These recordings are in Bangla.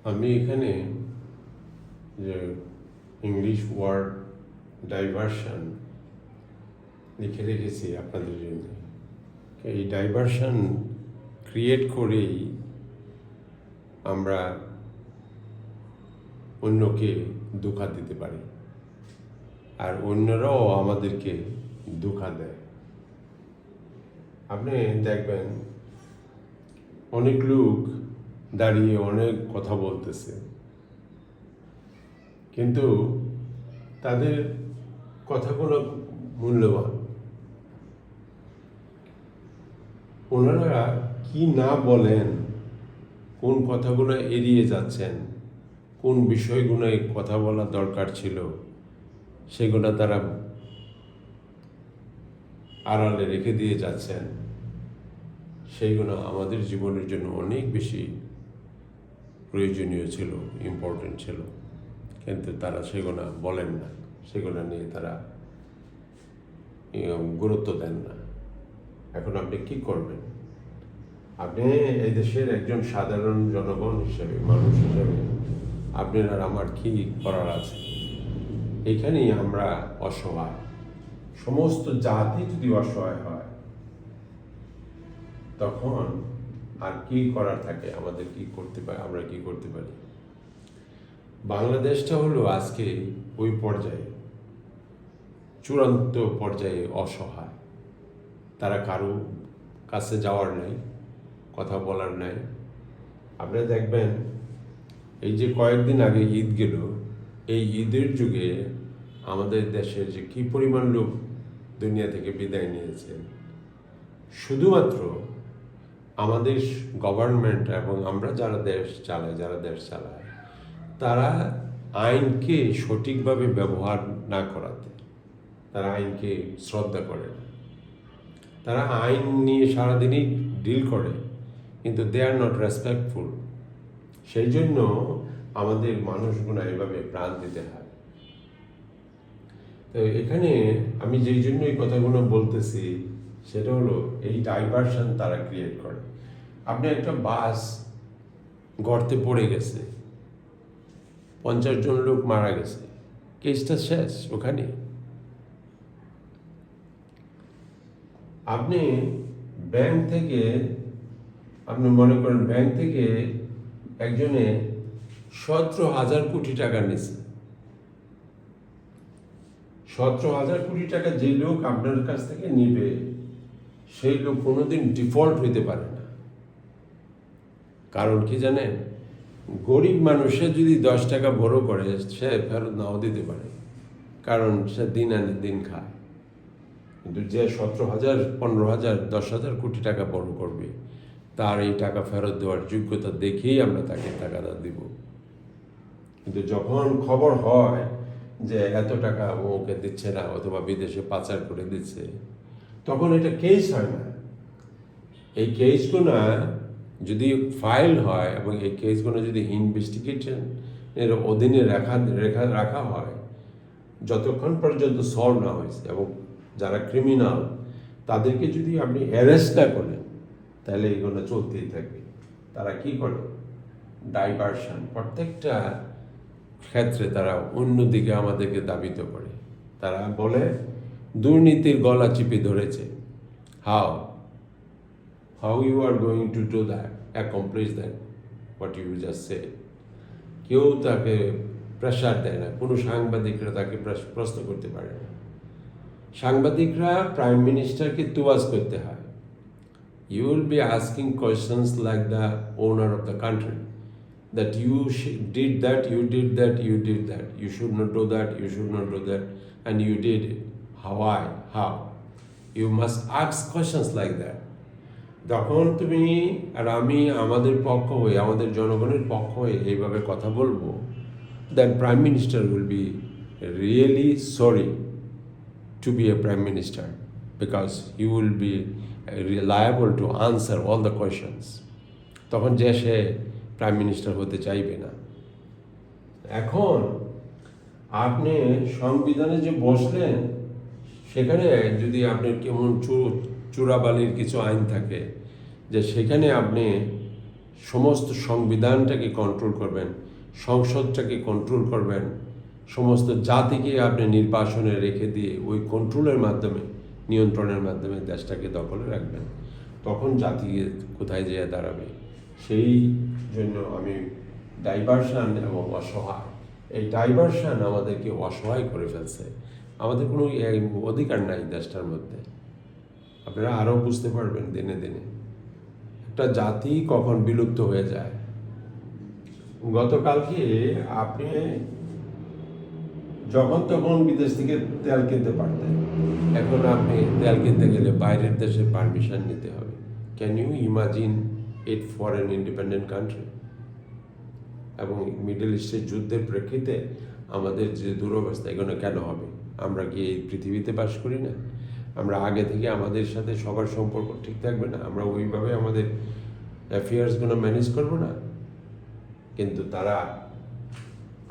আমি এখানে যে ইংলিশ ওয়ার্ড ডাইভারশন লিখে রেখেছি আপনাদের জন্য। এই ডাইভারশন ক্রিয়েট করেই আমরা অন্যকে ধোঁকা দিতে পারি, আর অন্যরাও আমাদেরকে ধোঁকা দেয়। আপনি দেখবেন অনেক লোক দাঁড়িয়ে অনেক কথা বলতেছে, কিন্তু তাদের কথাগুলো মূল্যবান। ওনারা কি না বলেন, কোন কথাগুলো এড়িয়ে যাচ্ছেন, কোন বিষয়গুলো কথা বলা দরকার ছিল, সেগুলো তারা আড়ালে রেখে দিয়ে যাচ্ছেন। সেইগুলো আমাদের জীবনের জন্য অনেক বেশি প্রয়োজনীয় ছিল, ইম্পর্টেন্ট ছিল, কিন্তু তারা সেগুলো বলেন না, সেগুলো নিয়ে তারা গুরুত্ব দেন না। এখন আপনি কি করবেন? আপনি এই দেশের একজন সাধারণ জনগণ হিসেবে, মানুষ হিসেবে আপনার আর আমার কি করার আছে? এখানেই আমরা অসহায়। সমস্ত জাতি যদি অসহায় হয়, তখন আর কি করার থাকে? আমাদের কি করতে পারি? আমরা কি করতে পারি? বাংলাদেশটা হলো আজকে ওই পর্যায়ে, চূড়ান্ত পর্যায়ে অসহায়। তারা কারো কাছে যাওয়ার নাই, কথা বলার নাই। আপনারা দেখবেন এই যে কয়েকদিন আগে ঈদ গেল, এই ঈদের যুগে আমাদের দেশের যে কি পরিমাণ লোক দুনিয়া থেকে বিদায় নিয়েছে, শুধুমাত্র আমাদের গভর্নমেন্ট এবং আমরা যারা দেশ চালায় তারা আইনকে সঠিকভাবে ব্যবহার না করাতে, তারা আইনকে শ্রদ্ধা করে না। তারা আইন নিয়ে সারাদিনই ডিল করে, কিন্তু দে আর নট রেসপেক্টফুল। সেই জন্য আমাদের মানুষগুলো এভাবে প্রাণ দিতে হয়। তো এখানে আমি যেই জন্য এই কথাগুলো বলতেছি, সেটা হলো এই ডাইভারশন তারা ক্রিয়েট করে। আপনি একটা বাস গর্তে পড়ে গেছে, 50 জন লোক মারা গেছে, কেসটা শেষ ওখানে। আপনি ব্যাংক থেকে, আপনি মনে করেন ব্যাংক থেকে একজনে 17,000 কোটি টাকা নিছে। 17,000 কোটি টাকা যে লোক আপনার কাছ থেকে নিবে, সেই লোক কোনোদিন ডিফল্ট হইতে পারে না। কারণ কি জানেন? গরিব মানুষের যদি 10 টাকা বড় করে, সে ফেরত নাও দিতে পারে, কারণ সে দিন আনে দিন খায়। কিন্তু যে 17,000, 15,000, 10,000 কোটি টাকা বড় করবে, তার এই টাকা ফেরত দেওয়ার যোগ্যতা দেখেই আমরা তাকে টাকাটা দিব। কিন্তু যখন খবর হয় যে এত টাকা ওকে দিচ্ছে না, অথবা বিদেশে পাচার করে দিচ্ছে, তখন এটা কেস হয় না। এই কেসগুলো যদি ফাইল হয় এবং এই কেসগুলো যদি ইনভেস্টিগেশনের অধীনে রাখা হয়, যতক্ষণ পর্যন্ত সলভ না হয়েছে, এবং যারা ক্রিমিনাল তাদেরকে যদি আপনি অ্যারেস্ট না করেন, তাহলে এগুলো চলতেই থাকবে। তারা কি করে? ডাইভারশন, প্রত্যেকটা ক্ষেত্রে তারা অন্যদিকে আমাদেরকে দাবিত করে। তারা বলে দুর্নীতির গলা চিপে ধরেছে। How you are going to do that, accomplish that what you just say. কেউ তাকে প্রেশার দেয় না, কোনো সাংবাদিকরা তাকে প্রশ্ন করতে পারে না। সাংবাদিকরা প্রাইম মিনিস্টারকে তোয়াজ করতে হয়। You will be asking questions like the owner of the country, that you did that, you did that, you did that, you should not do that, you should not do that, and you did it. How? You must ask questions like that. যখন তুমি আর আমি আমাদের পক্ষ হয়ে, আমাদের জনগণের পক্ষ হয়ে এইভাবে কথা বলবো, then Prime Minister will be really sorry to be a Prime Minister, because he will be liable to answer all the questions. তখন যে সে প্রাইম মিনিস্টার হতে চাইবে না। এখন আপনি সংবিধানে যে বসলেন, সেখানে যদি আপনার কেমন চোরাবালির কিছু আইন থাকে, যে সেখানে আপনি সমস্ত সংবিধানটাকে কন্ট্রোল করবেন, সংসদটাকে কন্ট্রোল করবেন, সমস্ত জাতিকে আপনি নির্বাসনে রেখে দিয়ে ওই কন্ট্রোলের মাধ্যমে, নিয়ন্ত্রণের মাধ্যমে দেশটাকে দখলে রাখবেন, তখন জাতি কোথায় যেয়ে দাঁড়াবে? সেই জন্য আমি ডাইভারশন এবং অসহায়, এই ডাইভারশন আমাদেরকে অসহায় করে ফেলছে। আমাদের কোনো অধিকার নাই দেশটার মধ্যে। আপনারা আরও বুঝতে পারবেন দিনে দিনে একটা জাতি কখন বিলুপ্ত হয়ে যায়। গতকালকে আপনি যখন তখন বিদেশ থেকে তেল কিনতে পারতেন, এখন আপনি তেল কিনতে গেলে বাইরের দেশে পারমিশন নিতে হবে। Can you imagine it for an independent country? এবং মিডল ইস্টের যুদ্ধের প্রেক্ষিতে আমাদের যে দুরবস্থা, এগুলো কেন হবে? আমরা কি এই পৃথিবীতে বাস করি না? আমরা আগে থেকে আমাদের সাথে সবার সম্পর্ক ঠিক থাকবে না? আমরা ওইভাবে আমাদের অ্যাফেয়ার্সগুলো ম্যানেজ করবো না? কিন্তু তারা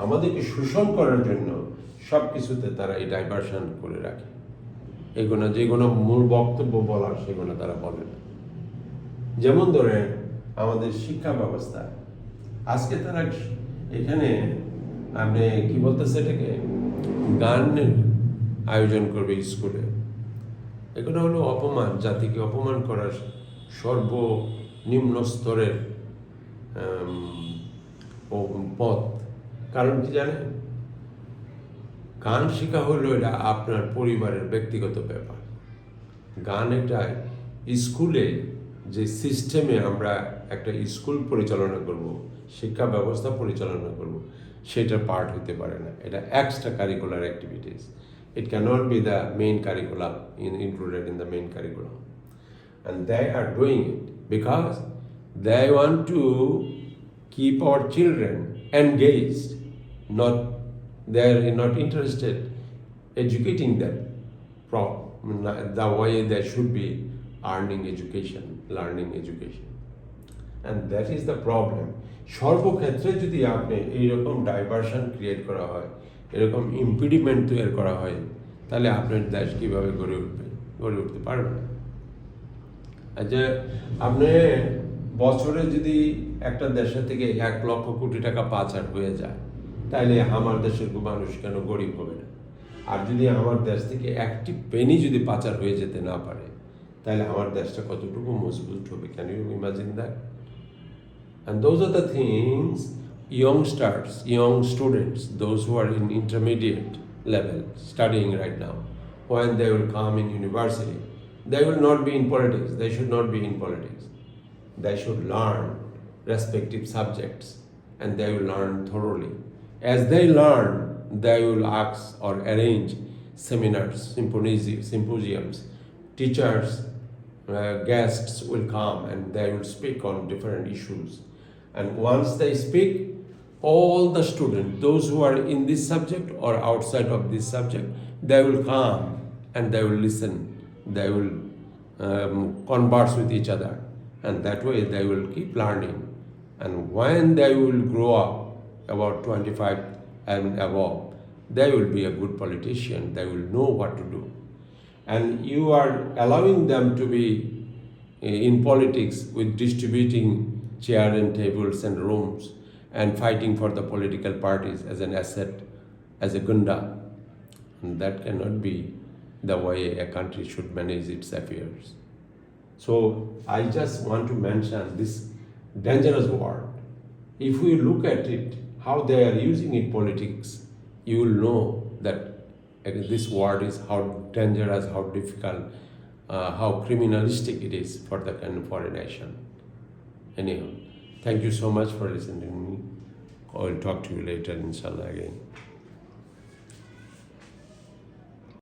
আমাদেরকে শোষণ করার জন্য সব কিছুতে তারা এই ডাইভারশন করে রাখে। এগুলো যেগুলো মূল বক্তব্য বলার সেগুলো তারা বলে না। যেমন ধরেন আমাদের শিক্ষা ব্যবস্থা, আজকে তারা এখানে আপনি কি বলতেছে এটাকে গানের আয়োজন করবে স্কুলে। এগুলো হলো অপমান, জাতিকে অপমান করার সর্বনিম্ন স্তরের পথ। কারণ কি জানেন, গান শেখা হলো এটা আপনার পরিবারের ব্যক্তিগত ব্যাপার। গান একটা স্কুলে যে সিস্টেমে আমরা একটা স্কুল পরিচালনা করব, শিক্ষা ব্যবস্থা পরিচালনা করব, সেটা পার্ট হতে পারে না। এটা extra curricular activities. It cannot be the main curriculum included in the main curriculum. And they are doing it because they want to keep our children engaged. They are not interested educating them the way they should be learning education. And that is the problem. সর্বক্ষেত্রে যদি আপনি এইরকম ডাইভারশন ক্রিয়েট করা হয়, এরকম ইম্পিডিমেন্ট তৈরি করা হয়, তাহলে আপনার দেশ কীভাবে গড়ে উঠতে পারবে না। আচ্ছা, আপনি বছরে যদি একটা দেশের থেকে 1 লক্ষ কোটি টাকা পাচার হয়ে যায়, তাহলে আমার দেশের মানুষ কেন গরিব হবে না? আর যদি আমার দেশ থেকে একটি পেনি যদি পাচার হয়ে যেতে না পারে, তাহলে আমার দেশটা কতটুকু মজবুত হবে? Can you imagine that? And those are the things youngsters, young students, those who are in intermediate level studying right now, when they will come in university, they will not be in politics. They should not be in politics. They should learn respective subjects and they will learn thoroughly. As they learn, they will ask or arrange seminars, symposiums. Teachers, guests will come and they will speak on different issues. And once they speak, all the students, those who are in this subject or outside of this subject, they will come and they will listen. They will converse with each other. And that way they will keep learning. And when they will grow up, about 25 and above, they will be a good politician. They will know what to do. And you are allowing them to be in politics with distributing chairs and tables and rooms and fighting for the political parties as an asset, as a gunda. And that cannot be the way a country should manage its affairs. So I just want to mention this dangerous word. If we look at it, how they are using it politics, you will know that this word is how dangerous, how difficult, how criminalistic it is for a nation. Anyhow, thank you so much for listening to me. I will talk to you later, inshallah, again.